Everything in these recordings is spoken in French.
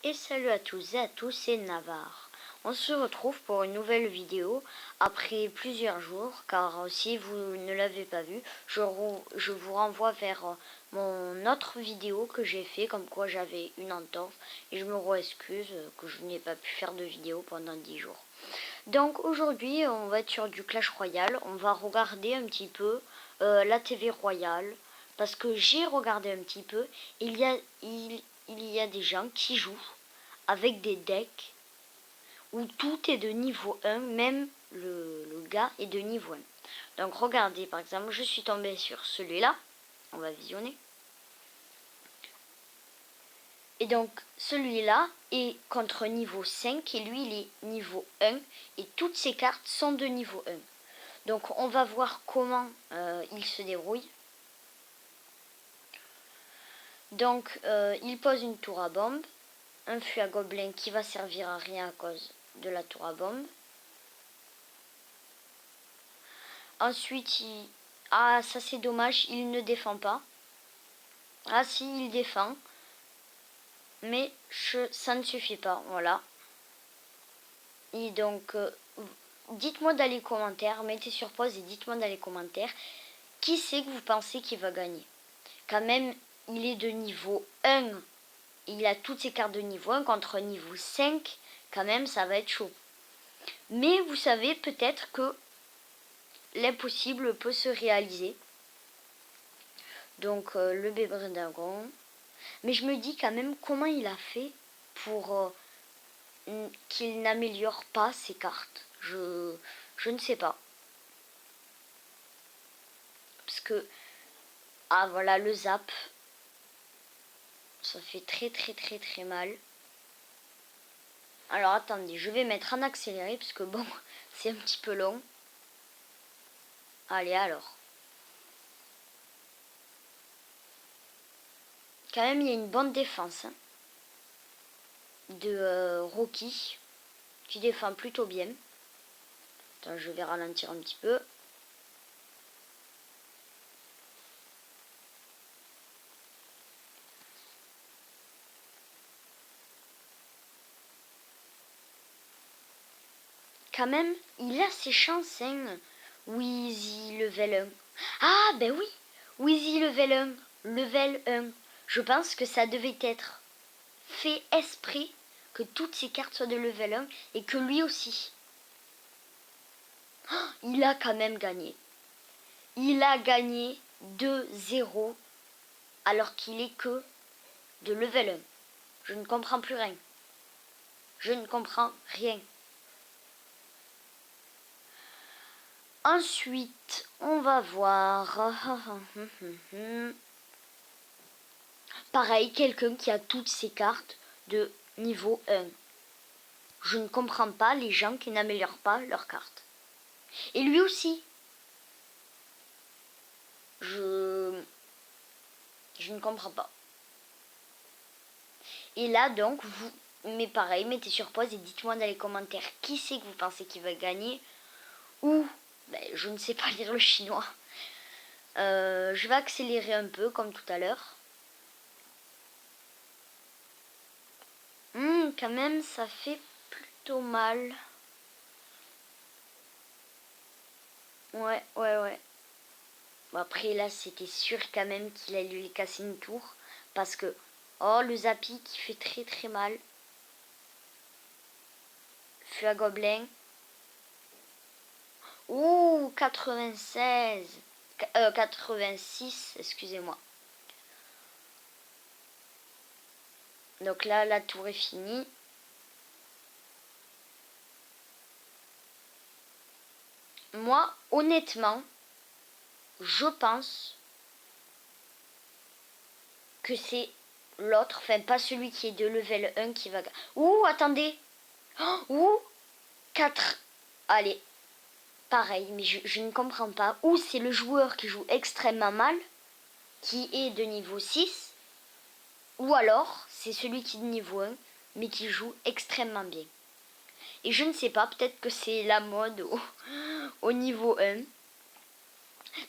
Et salut à tous et à tous, c'est Navarre. On se retrouve pour une nouvelle vidéo après plusieurs jours, car si vous ne l'avez pas vu, je vous renvoie vers mon autre vidéo que j'ai fait, comme quoi j'avais une entorse, et je me re-excuse que je n'ai pas pu faire de vidéo pendant 10 jours. Donc aujourd'hui, on va être sur du Clash Royale, on va regarder un petit peu la TV Royale, parce que j'ai regardé un petit peu, il y a des gens qui jouent avec des decks où tout est de niveau 1, même le gars est de niveau 1. Donc regardez, par exemple, je suis tombé sur celui-là, on va visionner. Et donc celui-là est contre niveau 5 et lui il est niveau 1 et toutes ces cartes sont de niveau 1. Donc on va voir comment il se débrouille. Donc il pose une tour à bombe, un fût à gobelin qui va servir à rien à cause de la tour à bombe. Ensuite, ah ça c'est dommage, il ne défend pas. Ah si, il défend. Mais ça ne suffit pas, voilà. Et donc, dites-moi dans les commentaires, mettez sur pause et dites-moi dans les commentaires qui c'est que vous pensez qu'il va gagner. Quand même, il est de niveau 1. Il a toutes ses cartes de niveau 1 contre niveau 5. Quand même, ça va être chaud. Mais vous savez peut-être que l'impossible peut se réaliser. Donc, le bébé dragon. Mais je me dis quand même comment il a fait pour qu'il n'améliore pas ses cartes. Je ne sais pas. Parce que... Ah voilà, le zap. Ça fait très mal. Alors attendez, je vais mettre en accéléré parce que bon, c'est un petit peu long. Allez alors. Quand même, il y a une bonne défense hein, de Rocky qui défend plutôt bien. Attends, je vais ralentir un petit peu. Quand même, il a ses chances, hein. Wheezy level 1. Ah, ben oui, Wheezy level 1. Level 1. Je pense que ça devait être fait esprit que toutes ces cartes soient de level 1 et que lui aussi. Oh, il a quand même gagné. Il a gagné 2-0 alors qu'il est que de level 1. Je ne comprends plus rien. Je ne comprends rien. Ensuite, on va voir... Pareil, quelqu'un qui a toutes ses cartes de niveau 1. Je ne comprends pas les gens qui n'améliorent pas leurs cartes. Et lui aussi. Je ne comprends pas. Et là, donc, mais pareil, mettez sur pause et dites-moi dans les commentaires qui c'est que vous pensez qui va gagner. Ou, ben, je ne sais pas lire le chinois. Je vais accélérer un peu, comme tout à l'heure. Quand même, ça fait plutôt mal. Ouais. Bon, après, là, c'était sûr quand même qu'il allait lui casser une tour. Parce que, oh, le Zappy qui fait très mal. Fût à gobelin. Ouh, 96. 86, excusez-moi. Donc là, la tour est finie. Moi, honnêtement, je pense que c'est l'autre, enfin pas celui qui est de level 1 qui va... Ouh, attendez. Ouh, 4. Allez, pareil, mais je ne comprends pas. Ou c'est le joueur qui joue extrêmement mal, qui est de niveau 6, ou alors c'est celui qui est de niveau 1, mais qui joue extrêmement bien. Et je ne sais pas, peut-être que c'est la mode au niveau 1.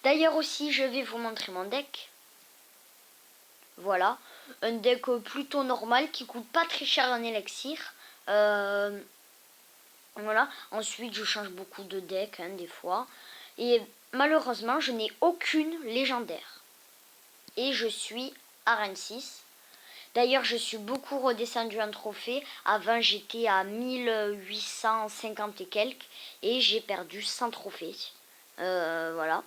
D'ailleurs aussi, je vais vous montrer mon deck. Voilà. un deck plutôt normal qui coûte pas très cher en élixir. Voilà. Ensuite, je change beaucoup de decks hein, des fois. Et malheureusement, je n'ai aucune légendaire. Et je suis arène 6. D'ailleurs, je suis beaucoup redescendu en trophée. Avant, j'étais à 1850 et quelques. Et j'ai perdu 100 trophées. Voilà.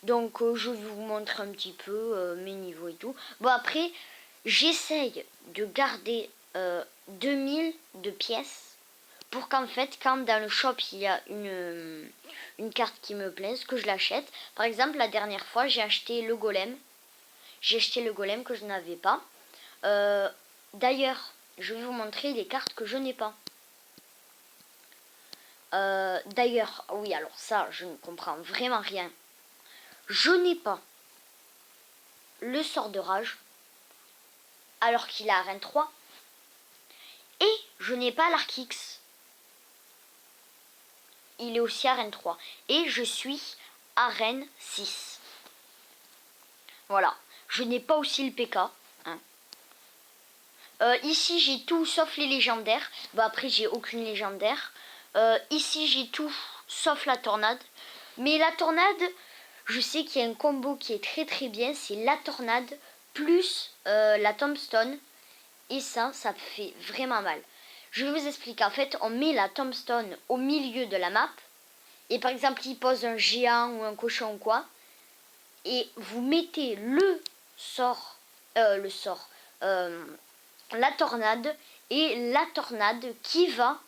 Donc, je vais vous montrer un petit peu mes niveaux et tout. Bon, après, j'essaye de garder 2000 de pièces. Pour qu'en fait, quand dans le shop, il y a une carte qui me plaise, que je l'achète. Par exemple, la dernière fois, j'ai acheté le golem. J'ai acheté le golem que je n'avais pas. D'ailleurs, je vais vous montrer les cartes que je n'ai pas. D'ailleurs, oui, alors ça, je ne comprends vraiment rien. Je n'ai pas le sort de rage, alors qu'il a arène 3. Et je n'ai pas l'arc X. Il est aussi arène 3. Et je suis arène 6. Voilà. Je n'ai pas aussi le PK. Hein. Ici, j'ai tout sauf les légendaires. Bah, après, j'ai aucune légendaire. Ici, j'ai tout sauf la tornade. Mais la tornade, je sais qu'il y a un combo qui est très très bien. C'est la tornade plus la tombstone. Et ça fait vraiment mal. Je vais vous expliquer. En fait, on met la tombstone au milieu de la map. Et par exemple, il pose un géant ou un cochon ou quoi. Et vous mettez la tornade. Et la tornade qui va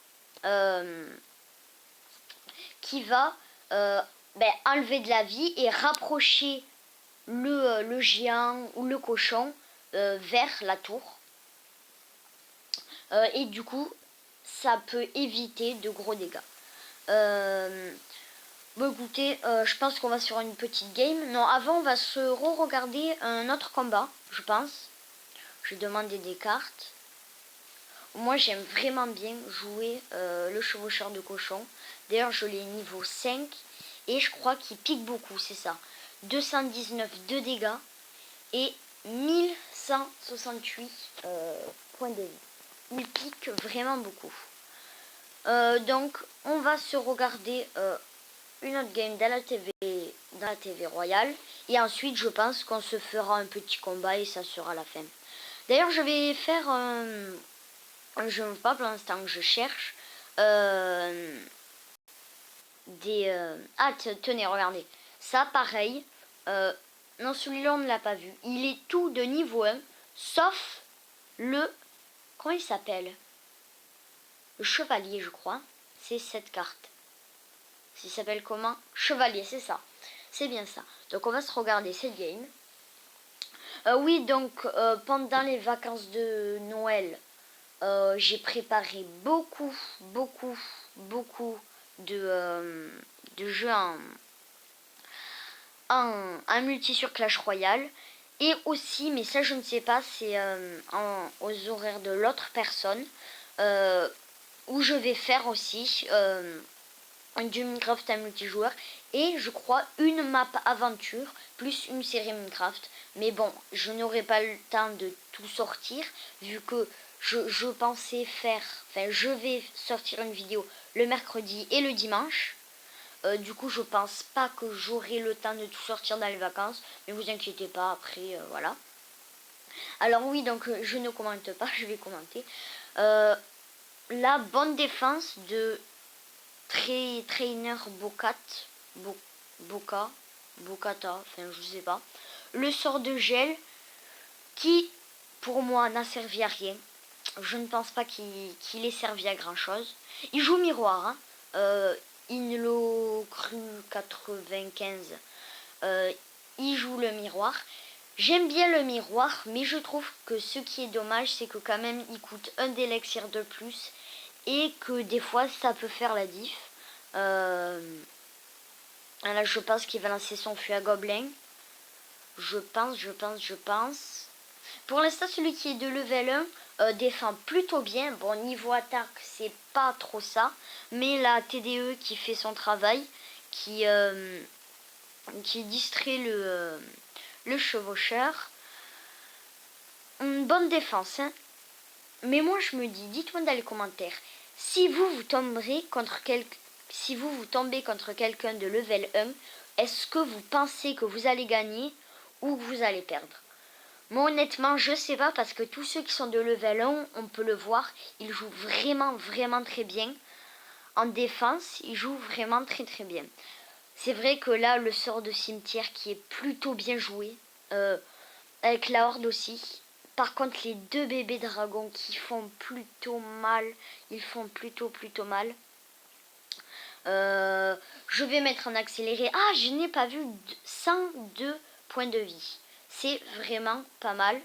enlever de la vie et rapprocher le géant ou le cochon vers la tour. Et du coup, ça peut éviter de gros dégâts. Bon écoutez, je pense qu'on va sur une petite game. Non, avant on va se re-regarder un autre combat, je pense. Je vais demander des cartes. Moi j'aime vraiment bien jouer le chevaucheur de cochon. D'ailleurs je l'ai niveau 5 et je crois qu'il pique beaucoup, c'est ça. 219 de dégâts et 1168 points de vie. Il pique vraiment beaucoup. Donc on va se regarder une autre game dans la TV royale. Et ensuite je pense qu'on se fera un petit combat et ça sera la fin. D'ailleurs je vais faire je ne sais pas pour l'instant que je cherche tenez regardez. Ça pareil. Non celui-là on ne l'a pas vu. Il est tout de niveau 1 sauf le... Comment il s'appelle? Le chevalier je crois. C'est cette carte. Il s'appelle comment? Chevalier, c'est ça. C'est bien ça. Donc on va se regarder cette game. Oui, donc pendant les vacances de Noël, j'ai préparé beaucoup de jeux en multi sur Clash Royale. Et aussi, mais ça je ne sais pas, c'est aux horaires de l'autre personne, où je vais faire aussi du Minecraft à multijoueur et je crois une map aventure plus une série Minecraft. Mais bon, je n'aurai pas le temps de tout sortir vu que je pensais faire, enfin je vais sortir une vidéo le mercredi et le dimanche. Du coup je pense pas que j'aurai le temps de tout sortir dans les vacances, mais vous inquiétez pas, après voilà. Alors oui, donc je ne commente pas, je vais commenter. La bonne défense de Trainer Bocata, enfin je sais pas. Le sort de gel qui pour moi n'a servi à rien. Je ne pense pas qu'il ait servi à grand chose. Il joue miroir, hein. Inlo Cru 95. Il joue le miroir. J'aime bien le miroir, mais je trouve que ce qui est dommage, c'est que quand même il coûte un d'élixir de plus et que des fois ça peut faire la diff. Là je pense qu'il va lancer son feu à gobelin. Je pense. Pour l'instant celui qui est de level 1 défend plutôt bien. Bon niveau attaque c'est pas trop ça. Mais la TDE qui fait son travail. Qui distrait le chevaucheur. une bonne défense. Hein. Mais moi, je me dis, dites-moi dans les commentaires, si vous tomberez contre si vous tombez contre quelqu'un de level 1, est-ce que vous pensez que vous allez gagner ou que vous allez perdre? Moi, honnêtement, je sais pas parce que tous ceux qui sont de level 1, on peut le voir, ils jouent vraiment très bien. En défense, ils jouent vraiment très bien. C'est vrai que là, le sort de cimetière qui est plutôt bien joué, avec la horde aussi. Par contre, les deux bébés dragons qui font plutôt mal, ils font plutôt mal. Je vais mettre en accéléré. Ah, je n'ai pas vu 102 points de vie. C'est vraiment pas mal.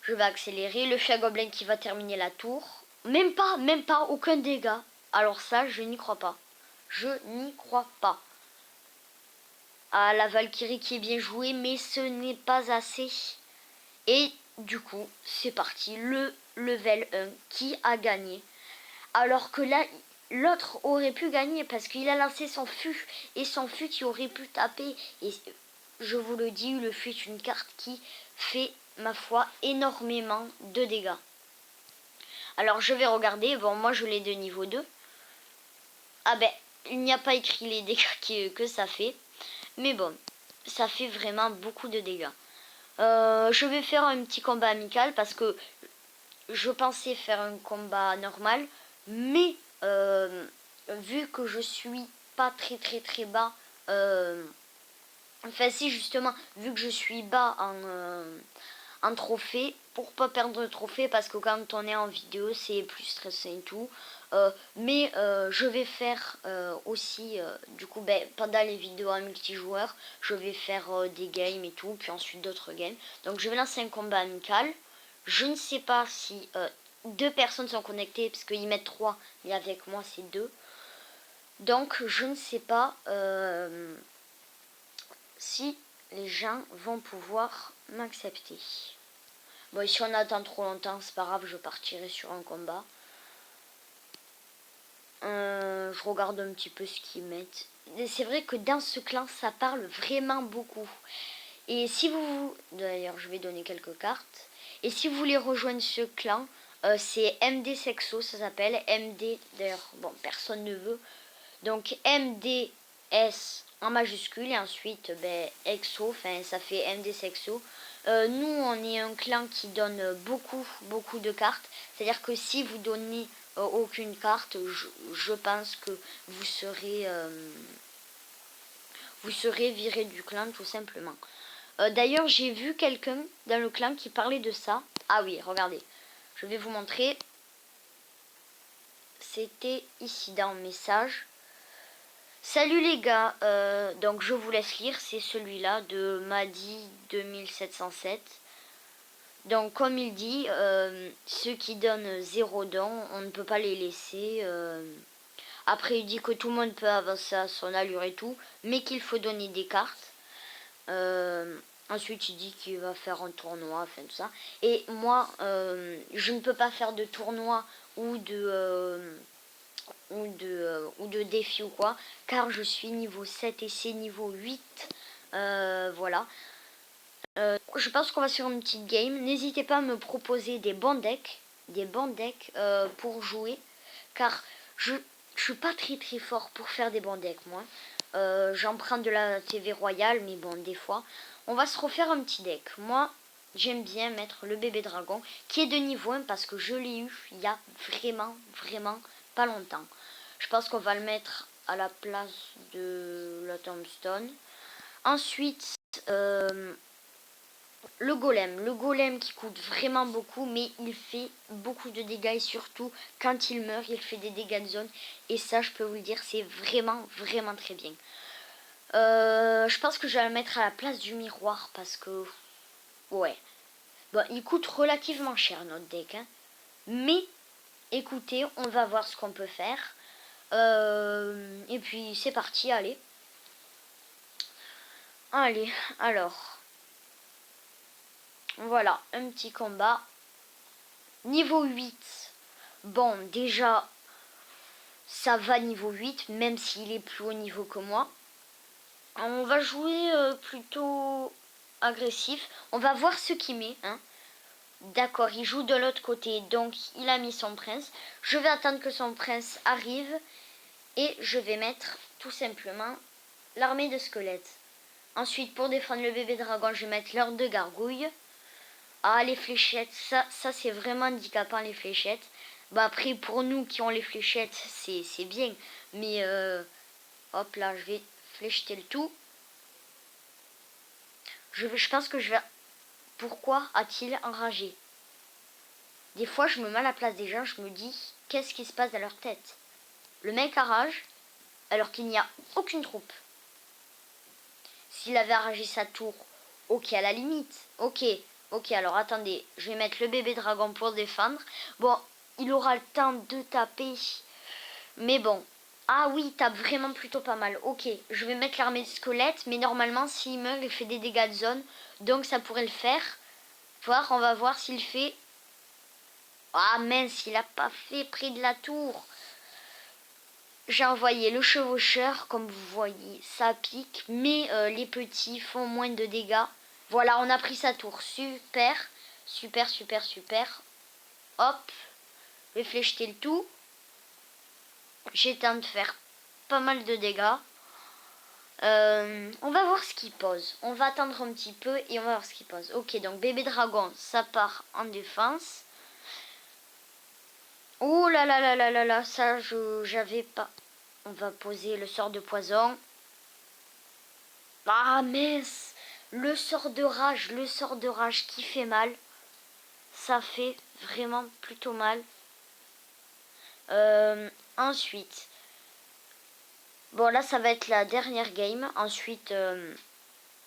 Je vais accélérer. Le chat gobelin qui va terminer la tour. Même pas, aucun dégât. Alors ça, je n'y crois pas. Je n'y crois pas. Ah, la Valkyrie qui est bien jouée, mais ce n'est pas assez. Et du coup, c'est parti. Le level 1 qui a gagné. Alors que là, l'autre aurait pu gagner parce qu'il a lancé son fût. Et son fût, il aurait pu taper. Et je vous le dis, le fût est une carte qui fait, ma foi, énormément de dégâts. Alors je vais regarder. Bon, moi je l'ai de niveau 2. Ah ben, il n'y a pas écrit les dégâts que ça fait. Mais bon, ça fait vraiment beaucoup de dégâts. Je vais faire un petit combat amical parce que je pensais faire un combat normal. Mais vu que je suis pas très bas, enfin si justement, vu que je suis bas en trophée, pour pas perdre le trophée, parce que quand on est en vidéo c'est plus stressant et tout. Mais je vais faire aussi, du coup, pendant les vidéos en multijoueur, je vais faire des games et tout, puis ensuite d'autres games. Donc je vais lancer un combat amical. Je ne sais pas si deux personnes sont connectées, parce qu'ils mettent 3, mais avec moi c'est 2. Donc je ne sais pas si les gens vont pouvoir m'accepter. Bon, si on attend trop longtemps, c'est pas grave, je partirai sur un combat. Je regarde un petit peu ce qu'ils mettent. C'est vrai que dans ce clan, ça parle vraiment beaucoup. Et si vous... D'ailleurs, je vais donner quelques cartes. Et si vous voulez rejoindre ce clan, c'est MD Sexo, ça s'appelle. MD, d'ailleurs, bon, personne ne veut. Donc MDS en majuscule et ensuite Exo, enfin ça fait MD Sexo. Nous, on est un clan qui donne beaucoup de cartes. C'est-à-dire que si vous donnez aucune carte, je pense que vous serez viré du clan tout simplement. D'ailleurs, j'ai vu quelqu'un dans le clan qui parlait de ça. Ah oui, regardez. Je vais vous montrer. C'était ici dans le message. Salut les gars, donc je vous laisse lire, c'est celui-là de Madi 2707. Donc comme il dit, ceux qui donnent 0 dons, on ne peut pas les laisser. Après il dit que tout le monde peut avancer à son allure et tout, mais qu'il faut donner des cartes. Ensuite il dit qu'il va faire un tournoi, enfin tout ça. Et moi, je ne peux pas faire de tournoi ou de défi ou quoi, car je suis niveau 7 et c'est niveau 8. Voilà. Je pense qu'on va sur une petite game. N'hésitez pas à me proposer des bons decks, pour jouer, car je suis pas très fort pour faire des bons decks moi. J'emprunte de la TV Royale, mais bon, des fois on va se refaire un petit deck. Moi j'aime bien mettre le bébé dragon qui est de niveau 1 parce que je l'ai eu il y a vraiment pas longtemps. Je pense qu'on va le mettre à la place de la tombstone. Ensuite le golem qui coûte vraiment beaucoup, mais il fait beaucoup de dégâts et surtout quand il meurt il fait des dégâts de zone, et ça je peux vous le dire, c'est vraiment très bien. Je pense que je vais le mettre à la place du miroir parce que ouais, bon, il coûte relativement cher notre deck, hein. Mais écoutez, on va voir ce qu'on peut faire. Et puis c'est parti, allez. Allez, alors. Voilà, un petit combat. Niveau 8. Bon, déjà, ça va niveau 8, même s'il est plus haut niveau que moi. On va jouer plutôt agressif. On va voir ce qu'il met, hein. D'accord, il joue de l'autre côté, donc il a mis son prince. Je vais attendre que son prince arrive et je vais mettre tout simplement l'armée de squelettes. Ensuite, pour défendre le bébé dragon, je vais mettre l'ordre de gargouille. Ah, les fléchettes, ça c'est vraiment handicapant, les fléchettes. Bah après, pour nous qui ont les fléchettes, c'est bien. Mais hop là, je vais flécheter le tout. Je pense que je vais... Pourquoi a-t-il enragé? Des fois, je me mets à la place des gens, je me dis, qu'est-ce qui se passe dans leur tête? Le mec enrage, alors qu'il n'y a aucune troupe. S'il avait enragé sa tour, ok, à la limite, ok, alors attendez, je vais mettre le bébé dragon pour défendre. Bon, il aura le temps de taper, mais bon. Ah oui, il tape vraiment plutôt pas mal. Ok, je vais mettre l'armée de squelettes, mais normalement, s'il meurt, il fait des dégâts de zone, donc ça pourrait le faire. On va voir s'il fait... Ah mince, il a pas fait près de la tour. J'ai envoyé le chevaucheur, comme vous voyez, ça pique, mais les petits font moins de dégâts. Voilà, on a pris sa tour, super, super. Hop, je vais flécheter le tout. J'ai le temps de faire pas mal de dégâts. On va voir ce qu'il pose. On va attendre un petit peu et on va voir ce qu'il pose. Ok, donc bébé dragon, ça part en défense. Oh là là là là là là, ça j'avais pas. On va poser le sort de poison. Ah mince, le sort de rage qui fait mal. Ça fait vraiment plutôt mal. Ensuite, bon là ça va être la dernière game. Ensuite, je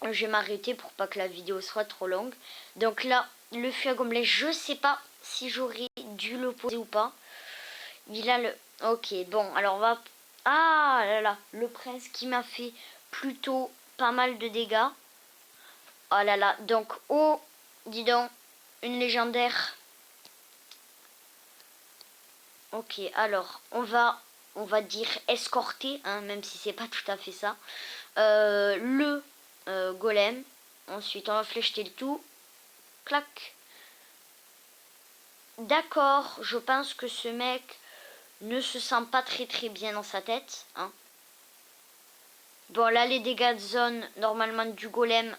vais m'arrêter pour pas que la vidéo soit trop longue. Donc là, le fût à gobelet, je sais pas si j'aurais dû le poser ou pas. Il a le... Ok, bon, alors on va... Ah là là, le prince qui m'a fait plutôt pas mal de dégâts. Oh là là, donc, oh, dis donc, une légendaire. Ok, alors, on va dire escorter, hein, même si c'est pas tout à fait ça. Le golem. Ensuite, on va flécheter le tout. Clac. D'accord, je pense que ce mec ne se sent pas très bien dans sa tête. Hein. Bon, là, les dégâts de zone, normalement, du golem,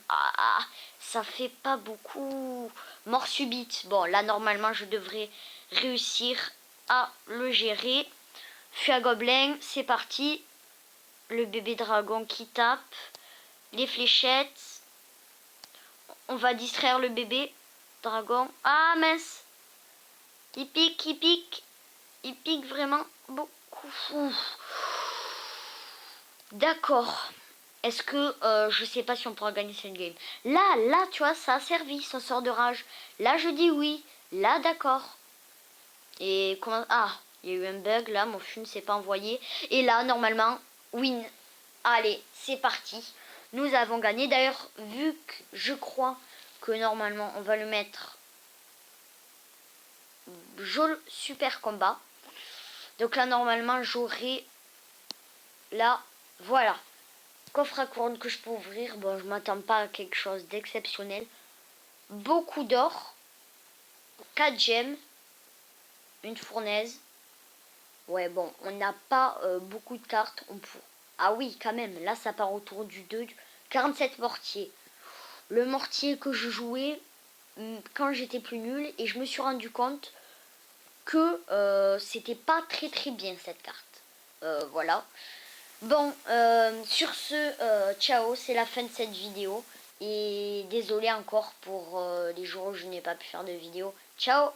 ça fait pas beaucoup. Mort subite. Bon, là, normalement, je devrais réussir à le gérer. Fût à gobelin, c'est parti. Le bébé dragon qui tape. Les fléchettes. On va distraire le bébé dragon. Ah, mince. Il pique, il pique. Il pique vraiment beaucoup. D'accord. Est-ce que je sais pas si on pourra gagner cette game. Là, tu vois, ça a servi, son sort de rage. Là, je dis oui. Là, d'accord. Et comment... Ah, il y a eu un bug, là, mon fût ne s'est pas envoyé. Et là, normalement, win. Allez, c'est parti. Nous avons gagné. D'ailleurs, vu que je crois que normalement, on va le mettre... super combat. Donc là, normalement, j'aurai... Là, voilà. Coffre à couronne que je peux ouvrir. Bon, je m'attends pas à quelque chose d'exceptionnel. Beaucoup d'or. 4 gemmes. Une fournaise. Ouais, bon, on n'a pas beaucoup de cartes. Ah oui, quand même. Là, ça part autour du 2. 47 mortiers. Le mortier que je jouais quand j'étais plus nulle. Et je me suis rendu compte que c'était pas très bien cette carte. Voilà. Bon, sur ce, ciao, c'est la fin de cette vidéo. Et désolé encore pour les jours où je n'ai pas pu faire de vidéo. Ciao!